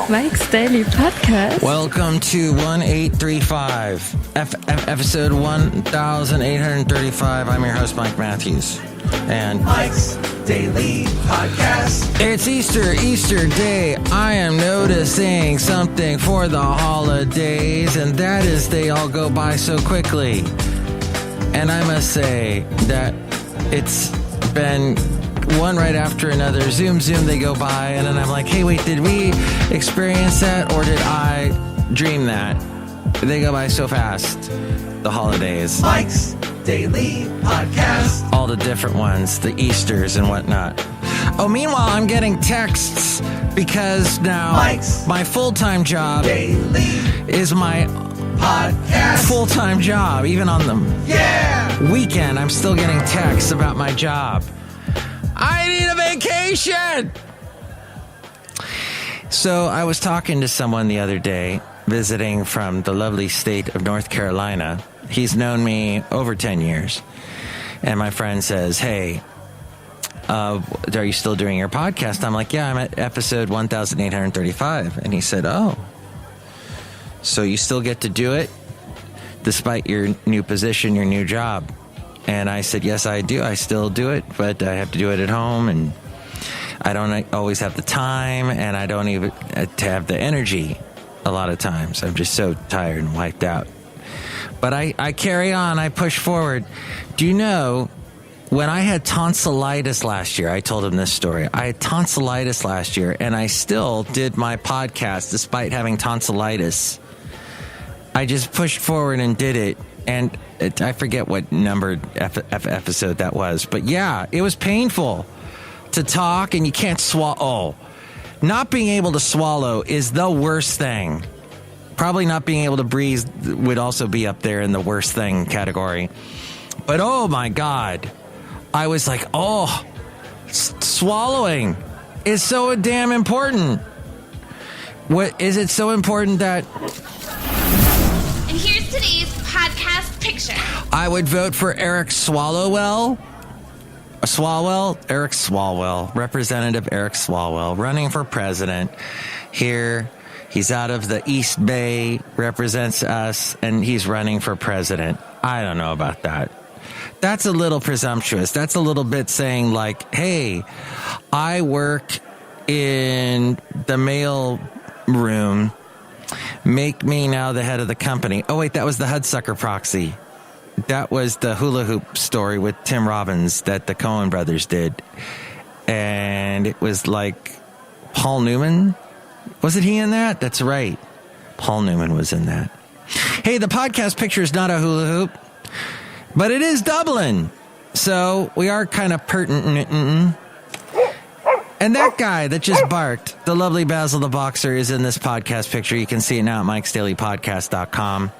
Mike's Daily Podcast. Welcome to 1835, episode 1835. I'm your host, Mike Matthews. And Mike's Daily Podcast. It's Easter Day. I am noticing something for the holidays, and that is they all go by so quickly. And I must say that it's been one right after another. Zoom, they go by, and then I'm like, hey, wait, did we experience that, or did I dream that? They go by so fast, the holidays. Mike's Daily Podcast. All the different ones, the Easters and whatnot. Oh, meanwhile, I'm getting texts because now my full-time job is my podcast full-time job. Even on the weekend, I'm still getting texts about my job. I need a vacation! So I was talking to someone the other day, visiting from the lovely state of North Carolina. He's known me over 10 years. And my friend says, hey, are you still doing your podcast? I'm like, yeah, I'm at episode 1835. And he said, oh, so you still get to do it despite your new position, your new job? And I said, yes, I do. I still do it, but I have to do it at home, and I don't always have the time, and I don't even have the energy a lot of times. I'm just so tired and wiped out. But I carry on. I push forward. Do you know, when I had tonsillitis last year, I told him this story. I had tonsillitis last year, and I still did my podcast despite having tonsillitis. I just pushed forward and did it. And I forget what numbered episode that was. But yeah, it was painful to talk, and you can't swallow. Oh, not being able to swallow is the worst thing. Probably not being able to breathe would also be up there in the worst thing category. But oh my God, I was like, oh, swallowing is so damn important. What is it so important that... And here's today's podcast picture. I would vote for Eric Swalwell. Eric Swalwell, Representative Eric Swalwell, running for president here. He's out of the East Bay, represents us, and he's running for president. I don't know about that. That's a little presumptuous. That's a little bit saying like, hey, I work in the mail room. Make me now the head of the company. Oh, wait, that was the Hudsucker proxy. That was the hula hoop story with Tim Robbins that the Coen brothers did. And it was like Paul Newman. Wasn't he in that? That's right. Paul Newman was in that. Hey, the podcast picture is not a hula hoop, but it is Dublin. So we are kind of pertinent. And that guy that just barked, the lovely Basil the Boxer, is in this podcast picture. You can see it now at MikesDailyPodcast.com.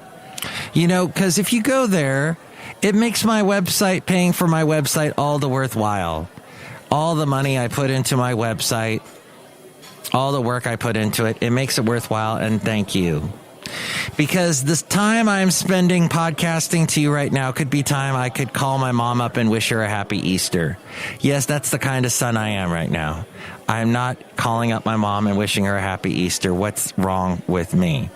You know, because if you go there, it makes my website, paying for my website, all the worthwhile. All the money I put into my website, all the work I put into it, it makes it worthwhile, and thank you. Because this time I'm spending podcasting to you right now could be time I could call my mom up and wish her a happy Easter. Yes, that's the kind of son I am right now. I'm not calling up my mom and wishing her a happy Easter. What's wrong with me?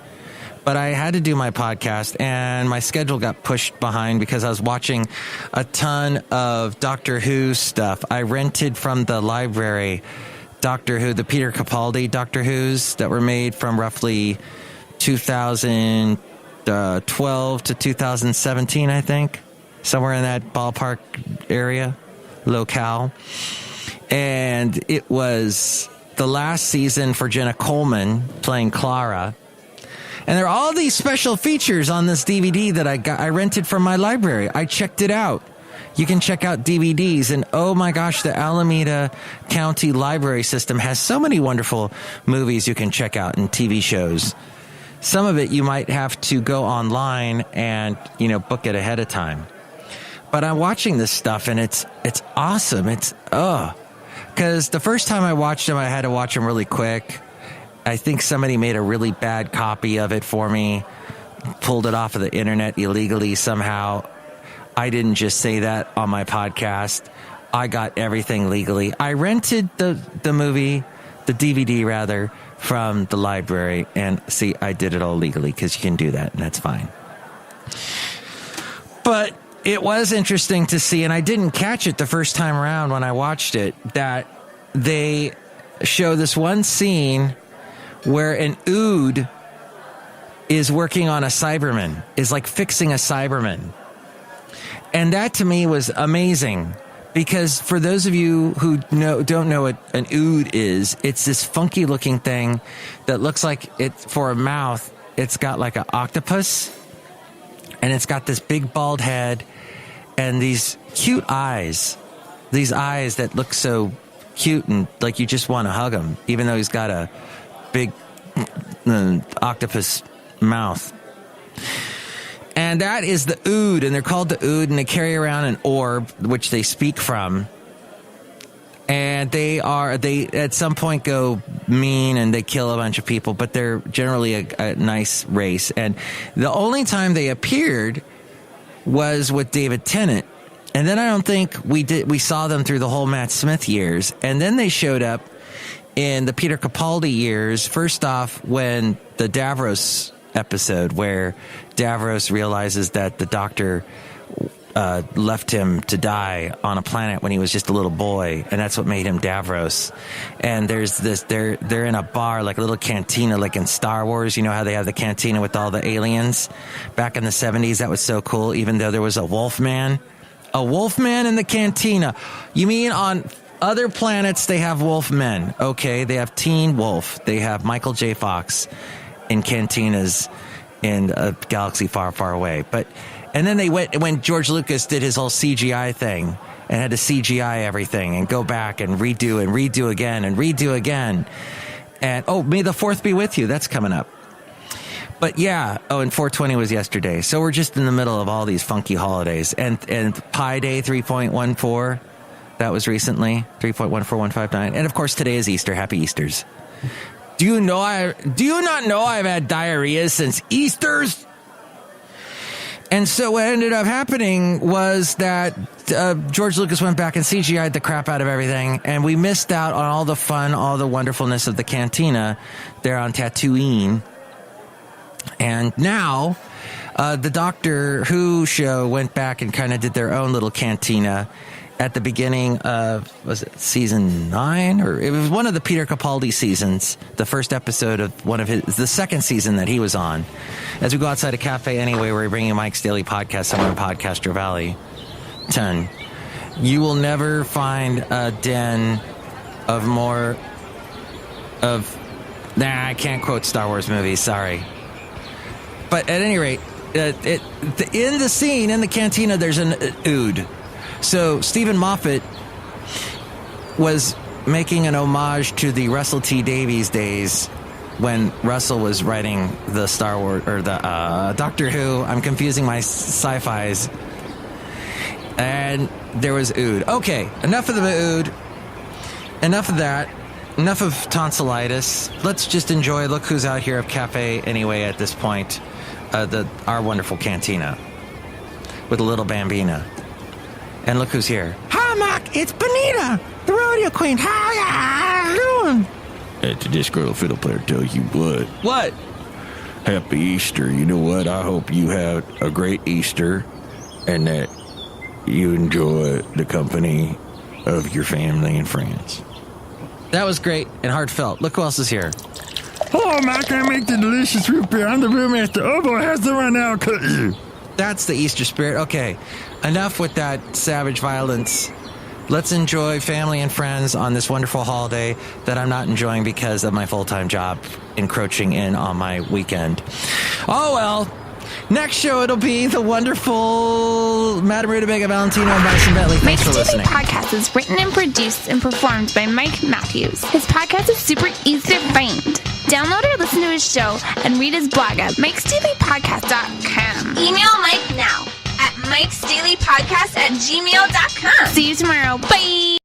But I had to do my podcast, and my schedule got pushed behind because I was watching a ton of Doctor Who stuff. I rented from the library Doctor Who, the Peter Capaldi Doctor Who's that were made from roughly 2012 to 2017, I think. Somewhere in that ballpark area, locale. And it was the last season for Jenna Coleman playing Clara. And there are all these special features on this DVD that I rented from my library. I checked it out. You can check out DVDs, and oh my gosh, the Alameda County Library System has so many wonderful movies you can check out and TV shows. Some of it you might have to go online and, you know, book it ahead of time. But I'm watching this stuff, and it's awesome. Because the first time I watched them, I had to watch them really quick. I think somebody made a really bad copy of it for me, pulled it off of the internet illegally somehow. I didn't just say that on my podcast. I got everything legally. I rented the movie, the DVD rather, from the library. And see, I did it all legally because you can do that, and that's fine. But it was interesting to see, and I didn't catch it the first time around when I watched it, that they show this one scene where an Ood is working on a Cyberman, is like fixing a Cyberman. And that to me was amazing, because for those of you who don't know what an Ood is, it's this funky looking thing that looks like it, for a mouth, it's got like an octopus, and it's got this big bald head and these cute eyes, these eyes that look so cute and like you just want to hug him, even though he's got a big octopus mouth. And that is the Ood, and they're called the Ood, and they carry around an orb, which they speak from. And they at some point go mean and they kill a bunch of people, but they're generally a nice race. And the only time they appeared was with David Tennant. And then I don't think we saw them through the whole Matt Smith years. And then they showed up in the Peter Capaldi years, first off when the Davros episode, where Davros realizes that the doctor left him to die on a planet when he was just a little boy, and that's what made him Davros. And there's this, they're in a bar, like a little cantina, like in Star Wars. You know how they have the cantina with all the aliens back in the 70s? That was so cool, even though there was a Wolfman. A Wolfman in the cantina. You mean on other planets they have Wolfmen? Okay, they have Teen Wolf. They have Michael J. Fox in cantinas in a galaxy far, far away. And then they went, when George Lucas did his whole CGI thing and had to CGI everything and go back and redo again and redo again. And, May the 4th be with you. That's coming up. But yeah, and 420 was yesterday. So we're just in the middle of all these funky holidays. And Pi Day 3.14, that was recently, 3.14159. And of course, today is Easter. Happy Easters. Do you not know I've had diarrhea since Easter's? And so what ended up happening was that George Lucas went back and CGI'd the crap out of everything, and we missed out on all the fun, all the wonderfulness of the cantina there on Tatooine. And now the Doctor Who show went back and kind of did their own little cantina at the beginning of, was it season 9? Or it was one of the Peter Capaldi seasons, the first episode of the second season that he was on. As we go outside a cafe anyway, we're bringing Mike's Daily Podcast somewhere in Podcaster Valley 10. You will never find a den of more of, I can't quote Star Wars movies, sorry. But at any rate, in the scene, in the cantina, there's an Ood. So Stephen Moffat was making an homage to the Russell T Davies days when Russell was writing the Star Wars, or the Doctor Who. I'm confusing my sci-fis. And there was Ood. Okay, enough of the Ood. Enough of that. Enough of tonsillitis. Let's just enjoy. Look who's out here at Cafe anyway at this point. Our wonderful cantina with a little Bambina. And look who's here. Hi, Mike. It's Benita, the rodeo queen. How you doing? It's a Disgruntled Fiddle Player tell you what. What? Happy Easter. You know what? I hope you have a great Easter and that you enjoy the company of your family and friends. That was great and heartfelt. Look who else is here. Hello, Mike. I make the delicious root beer. I'm the brewmaster. Oh, boy, how's the right now? Cut you. That's the Easter spirit. Okay, enough with that savage violence. Let's enjoy family and friends on this wonderful holiday that I'm not enjoying because of my full-time job encroaching in on my weekend. Oh, well. Next show, it'll be the wonderful Madame Rutabaga Valentino and Bison Bentley. Thanks for listening. Mike's Daily Podcast is written and produced and performed by Mike Matthews. His podcast is super easy to find. Download or listen to his show and read his blog at MikesDailyPodcast.com. Email Mike now at MikesDailyPodcast@gmail.com. See you tomorrow. Bye.